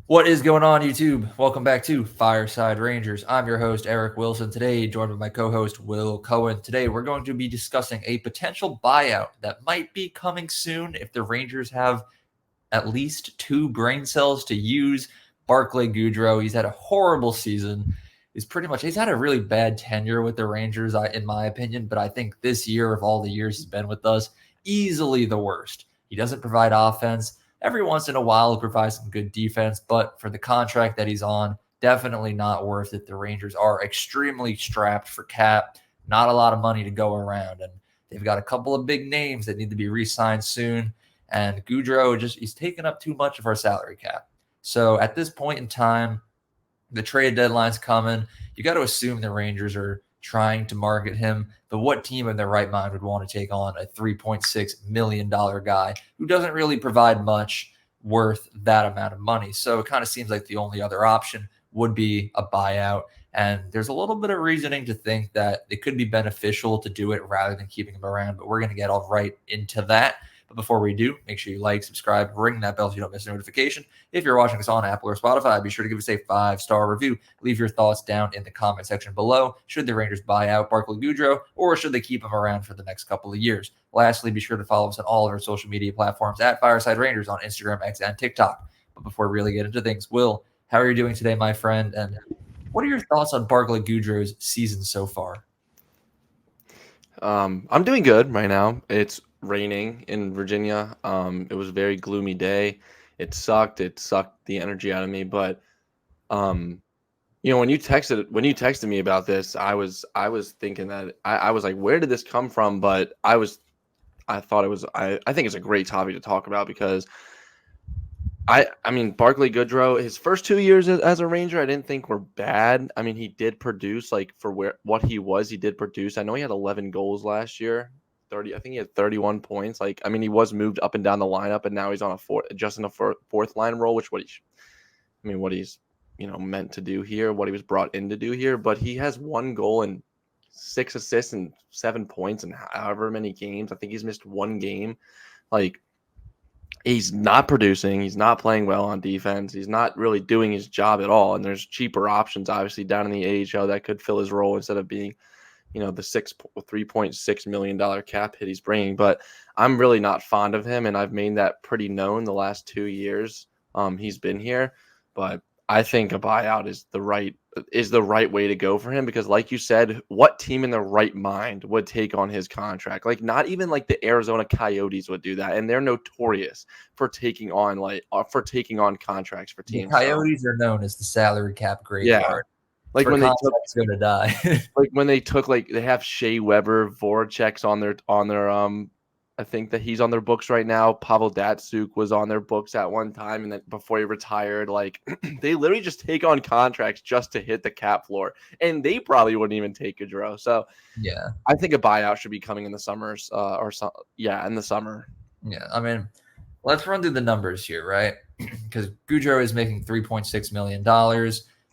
What is going on, YouTube? Welcome back to Fireside Rangers. I'm your host, Eric Wilson. Today, joined by my co-host, Will Cohen. Today, we're going to be discussing a potential buyout that might be coming soon if the Rangers have at least two brain cells to use. Barclay Goodrow, he's had a horrible season. He's had a really bad tenure with the Rangers, in my opinion, but I think this year, of all the years he's been with us, easily the worst. He doesn't provide offense. Every once in a while, he provides some good defense, but for the contract that he's on, definitely not worth it. The Rangers are extremely strapped for cap, not a lot of money to go around, and they've got a couple of big names that need to be re-signed soon, and Goodrow he's taken up too much of our salary cap. So at this point in time, the trade deadline's coming. You got to assume the Rangers are trying to market him, but what team in their right mind would want to take on a $3.6 million guy who doesn't really provide much worth that amount of money? So it kind of seems like the only other option would be a buyout. And there's a little bit of reasoning to think that it could be beneficial to do it rather than keeping him around, but we're going to get all right into that. But before we do, make sure you like, subscribe, ring that bell so you don't miss a notification. If you're watching us on Apple or Spotify, be sure to give us a 5-star review. Leave your thoughts down in the comment section below. Should the Rangers buy out Barclay Goodrow, or should they keep him around for the next couple of years? Lastly, be sure to follow us on all of our social media platforms at Fireside Rangers on Instagram, X, and TikTok. But before we really get into things, Will, how are you doing today, my friend? And what are your thoughts on Barclay Goodrow's season so far? I'm doing good right now. It's raining in Virginia. It was a very gloomy day. It sucked. It sucked the energy out of me. But when you texted me about this, I was thinking that I was like, where did this come from? But I thought it was I think it's a great topic to talk about because I mean, Barclay Goodrow, his first 2 years as a Ranger, I didn't think were bad. I mean, he did produce, like, for what he was, he did produce. I know he had 11 goals last year, 30. I think he had 31 points. Like, I mean, he was moved up and down the lineup, and now he's on just in a fourth line role, which what he's meant to do here, what he was brought in to do here. But he has 1 goal and 6 assists and 7 points in however many games. I think he's missed 1 game. Like, he's not producing. He's not playing well on defense. He's not really doing his job at all. And there's cheaper options, obviously, down in the AHL that could fill his role instead of being, the $3.6 million cap hit he's bringing. But I'm really not fond of him, and I've made that pretty known the last 2 years he's been here. But I think a buyout is the right way to go for him because, like you said, what team in their right mind would take on his contract? Like, not even like the Arizona Coyotes would do that, and they're notorious for taking on contracts for The teams. Coyotes are known as the salary cap Yeah, graveyard. It's like where when they took contracts going to die. they have Shea Weber, Voracek's on their I think that he's on their books right now. Pavel Datsyuk was on their books at one time, and then before he retired, like they literally just take on contracts just to hit the cap floor, and they probably wouldn't even take Goodrow. So Yeah. I think a buyout should be coming in the summers, in the summer. Yeah. I mean, let's run through the numbers here, right? Because Goodrow is making $3.6 million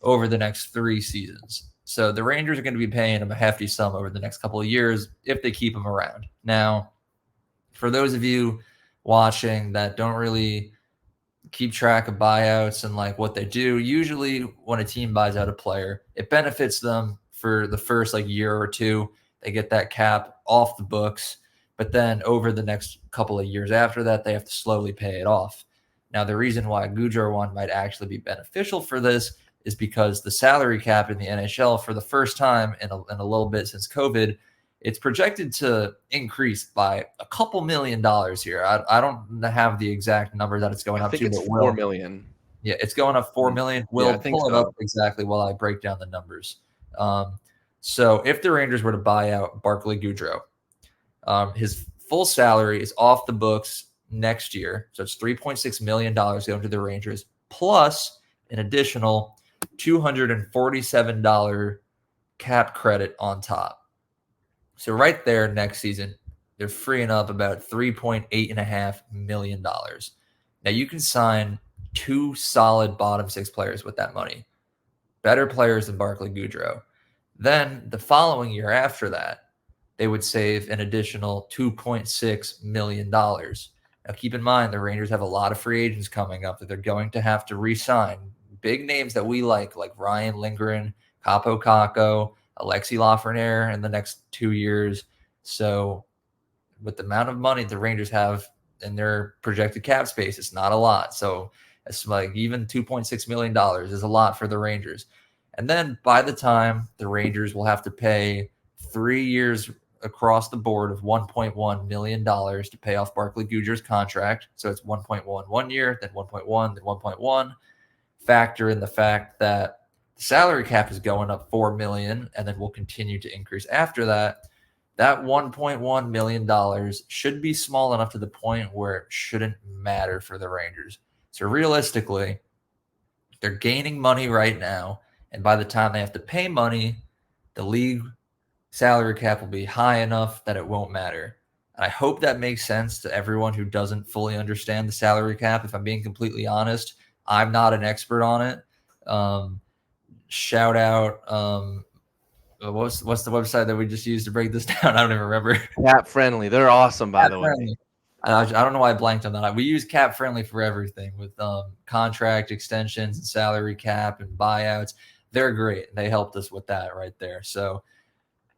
over the next 3 seasons. So the Rangers are going to be paying him a hefty sum over the next couple of years if they keep him around. Now, for those of you watching that don't really keep track of buyouts and like what they do, usually when a team buys out a player, it benefits them for the first year or two. They get that cap off the books, but then over the next couple of years after that, they have to slowly pay it off. Now, the reason why Goodrow one might actually be beneficial for this is because the salary cap in the NHL, for the first time in a little bit since COVID, it's projected to increase by a couple $1 million here. I don't have the exact number that it's going I up think to, it's but 4 million. yeah, it's going up 4 million. Yeah, I We'll think pull it so. up exactly while I break down the numbers. So if the Rangers were to buy out Barclay Goodrow, his full salary is off the books next year. So it's $3.6 million going to the Rangers, plus an additional $247 cap credit on top. So right there next season, they're freeing up about $3.8 million. Now you can sign 2 solid bottom 6 players with that money, better players than Barclay Goodrow. Then the following year after that, they would save an additional $2.6 million. Now, keep in mind, the Rangers have a lot of free agents coming up that they're going to have to re-sign. Big names that we like Ryan Lindgren, Capo Caco, Alexi Lafreniere in the next 2 years. So with the amount of money the Rangers have in their projected cap space, it's not a lot. So it's like even $2.6 million is a lot for the Rangers. And then by the time the Rangers will have to pay 3 years across the board of $1.1 million to pay off Barclay Goodrow's contract. So it's 1.1 1 year, then 1.1, then 1.1. Factor in the fact that the salary cap is going up $4 million and then will continue to increase after that. That $1.1 million should be small enough to the point where it shouldn't matter for the Rangers. So realistically, they're gaining money right now. And by the time they have to pay money, the league salary cap will be high enough that it won't matter. And I hope that makes sense to everyone who doesn't fully understand the salary cap. If I'm being completely honest, I'm not an expert on it. Shout out, what's the website that we just used to break this down? I don't even remember. Cap Friendly. They're awesome, by the way. I don't know why I blanked on that. We use Cap Friendly for everything with contract extensions and salary cap and buyouts. They're great. They helped us with that right there. So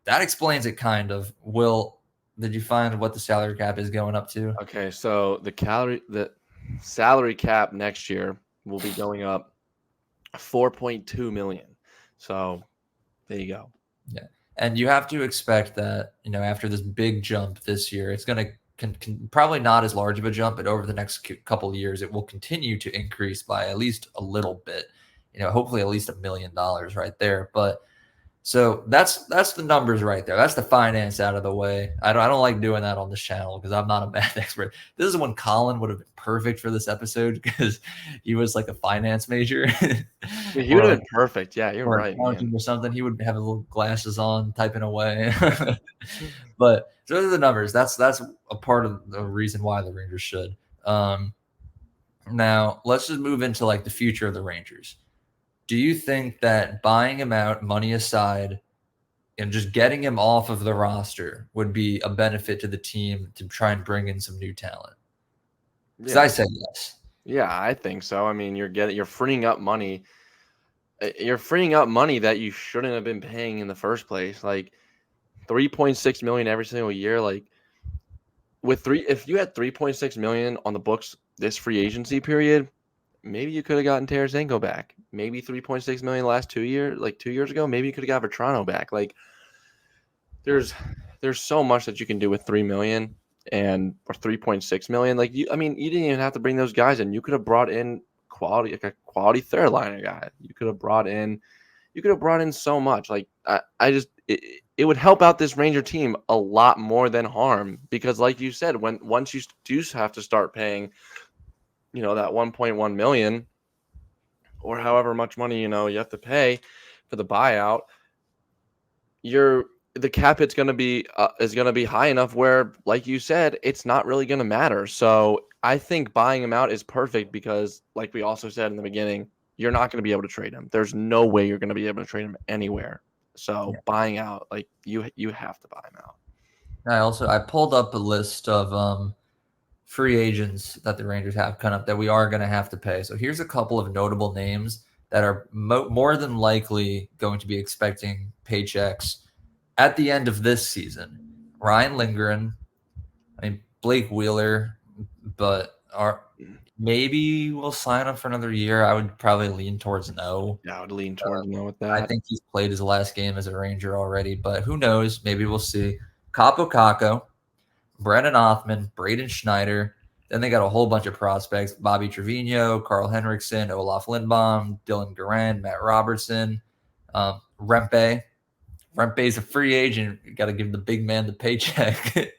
that explains it kind of. Will, did you find what the salary cap is going up to? Okay, so the salary cap next year will be going up 4.2 million. So there you go. Yeah. And you have to expect that, after this big jump this year, it's going to probably not as large of a jump, but over the next couple of years, it will continue to increase by at least a little bit, hopefully at least $1 million right there. But so that's the numbers right there. That's the finance out of the way. I don't like doing that on this channel because I'm not a math expert. This is when Colin would have been perfect for this episode because he was like a finance major. He would have been perfect. Yeah, you're right. Or something. He would have little glasses on, typing away. But so those are the numbers. That's a part of the reason why the Rangers should. Now let's just move into like the future of the Rangers. Do you think that buying him out, money aside, and just getting him off of the roster would be a benefit to the team to try and bring in some new talent? Because I said yes. Yeah, I think so. I mean, you're freeing up money. You're freeing up money that you shouldn't have been paying in the first place. Like $3.6 million every single year. Like if you had $3.6 million on the books this free agency period, maybe you could have gotten Tarasenko back. Maybe $3.6 million last 2 years, like 2 years ago. Maybe you could have got Vetrano back. Like there's so much that you can do with $3 million or $3.6 million. Like you didn't even have to bring those guys in. You could have brought in a quality third liner guy. You could have brought in so much. Like it would help out this Ranger team a lot more than harm because, like you said, once you do have to start paying, that 1.1 million or however much money you have to pay for the buyout, the cap hit's going to be is going to be high enough where, like you said, it's not really going to matter. So I think buying him out is perfect because, like we also said in the beginning, you're not going to be able to trade him. There's no way you're going to be able to trade him anywhere. So buying out, like you have to buy him out. I pulled up a list of free agents that the Rangers have kind of that we are going to have to pay. So here's a couple of notable names that are more than likely going to be expecting paychecks at the end of this season. Ryan Lindgren, Blake Wheeler, but maybe we'll sign him for another year. I would probably lean towards no. Yeah, I would lean towards no with that. I think he's played his last game as a Ranger already, but who knows? Maybe we'll see. Capo Caco, Brennan Othman, Braden Schneider. Then they got a whole bunch of prospects: Bobby Trevino, Carl Henriksen, Olaf Lindbaum, Dylan Garand, Matt Robertson, Rempe. Rempe's a free agent. You got to give the big man the paycheck.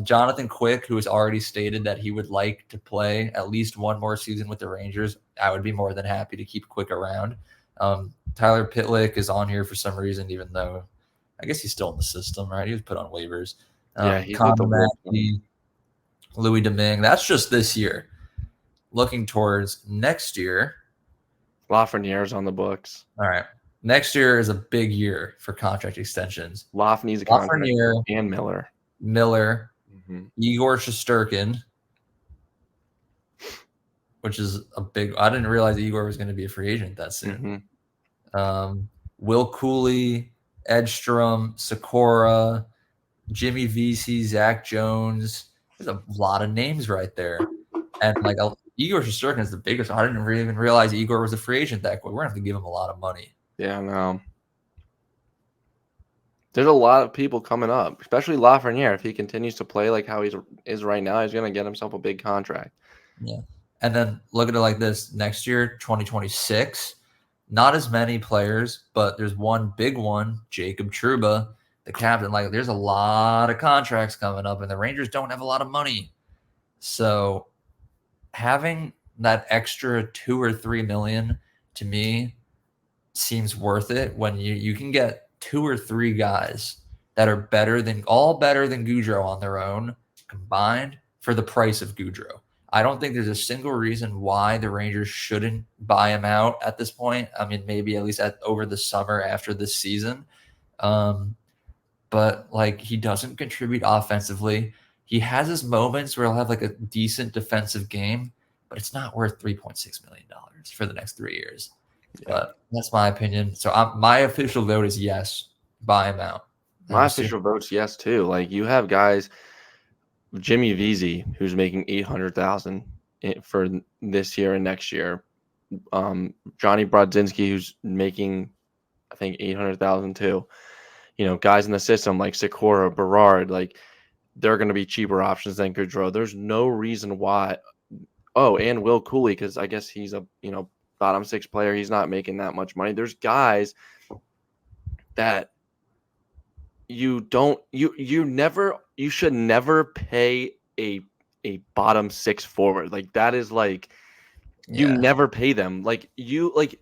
Jonathan Quick, who has already stated that he would like to play at least one more season with the Rangers. I would be more than happy to keep Quick around. Tyler Pitlick is on here for some reason, even though I guess he's still in the system, right? He was put on waivers. He's Connor Mackey, Louis Domingue. That's just this year. Looking towards next year. Lafreniere's on the books. All right. Next year is a big year for contract extensions. Lafreniere's a contract. And Miller. Igor Shesterkin, which is a big. I didn't realize Igor was going to be a free agent that soon. Will Cooley, Edstrom, Sikora, Jimmy Vesey, Zach Jones. There's a lot of names right there. And like Igor Shesterkin is the biggest. I didn't even realize Igor was a free agent that quick. We're going to have to give him a lot of money. Yeah, no. There's a lot of people coming up, especially Lafreniere. If he continues to play like how he is right now, he's going to get himself a big contract. Yeah. And then look at it like this. Next year, 2026, not as many players, but there's one big one, Jacob Trouba, the captain. Like, there's a lot of contracts coming up, and the Rangers don't have a lot of money. So having that extra $2 or $3 million to me seems worth it when you can get 2 or 3 guys that are better than Goodrow on their own combined for the price of Goodrow. I don't think there's a single reason why the Rangers shouldn't buy him out at this point. I mean, maybe at least over the summer after this season. But like, he doesn't contribute offensively. He has his moments where he'll have like a decent defensive game, but it's not worth $3.6 million for the next 3 years. Yeah. But that's my opinion. So my official vote is yes, buy him out. My official vote's yes too. Like, you have guys, Jimmy Vesey, who's making $800,000 for this year and next year. Johnny Brodzinski, who's making, I think, $800,000 too. You know, guys in the system like Sikora, Berard, like, they're going to be cheaper options than Goodrow. There's no reason why. Oh, and Will Cooley, because I guess he's a bottom 6 player. He's not making that much money. There's guys that you should never pay a bottom 6 forward. Like, that is like, you never pay them. Like, it's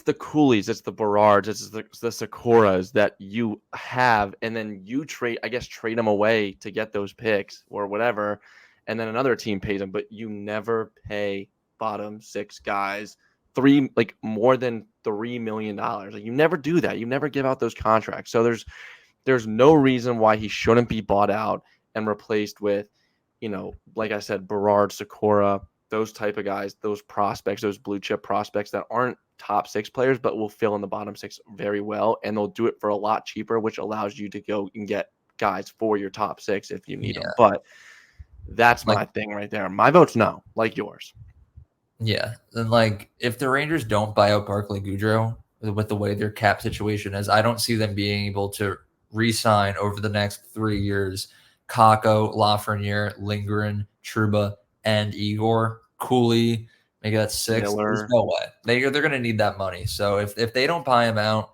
the Coolies, it's the Berards, it's the Sikoras that you have, and then you trade them away to get those picks or whatever, and then another team pays them, but you never pay bottom 6 guys more than $3 million. Like, you never do that. You never give out those contracts. So there's no reason why he shouldn't be bought out and replaced with, like I said, Berard, Sikora, those type of guys, those prospects, those blue chip prospects that aren't top 6 players, but will fill in the bottom 6 very well. And they'll do it for a lot cheaper, which allows you to go and get guys for your top 6 if you need them. But that's my thing right there. My vote's no, like yours. Yeah. And like, if the Rangers don't buy out Barclay Goodrow with the way their cap situation is, I don't see them being able to re-sign over the next 3 years Kakko, Lafreniere, Lindgren, Trouba, and Igor. Cooley, maybe that's 6. Miller. There's no way. They're going to need that money. So if they don't buy him out,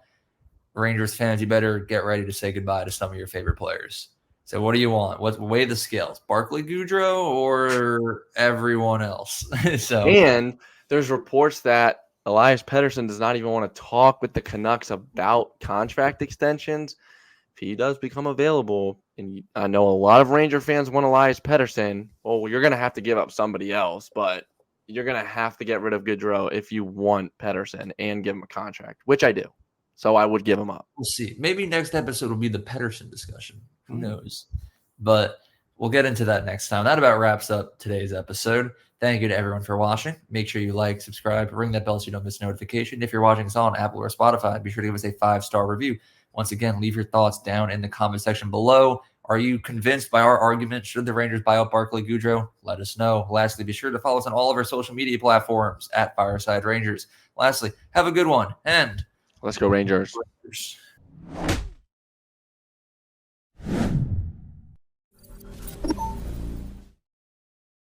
Rangers fans, you better get ready to say goodbye to some of your favorite players. So what do you want? Weigh the scales? Barclay Goodrow or everyone else? And there's reports that Elias Pettersson does not even want to talk with the Canucks about contract extensions. If he does become available, and I know a lot of Ranger fans want Elias Pettersson, well, you're going to have to give up somebody else, but you're going to have to get rid of Goodrow if you want Pettersson and give him a contract, which I do. So I would give him up. We'll see. Maybe next episode will be the Pettersson discussion. Who knows? But we'll get into that next time. That about wraps up today's episode. Thank you to everyone for watching. Make sure you like, subscribe, ring that bell so you don't miss a notification. If you're watching us on Apple or Spotify, be sure to give us a 5-star review. Once again, leave your thoughts down in the comment section below. Are you convinced by our argument? Should the Rangers buy out Barclay Goodrow? Let us know. Lastly, be sure to follow us on all of our social media platforms at Fireside Rangers. Lastly, have a good one, and let's go Rangers.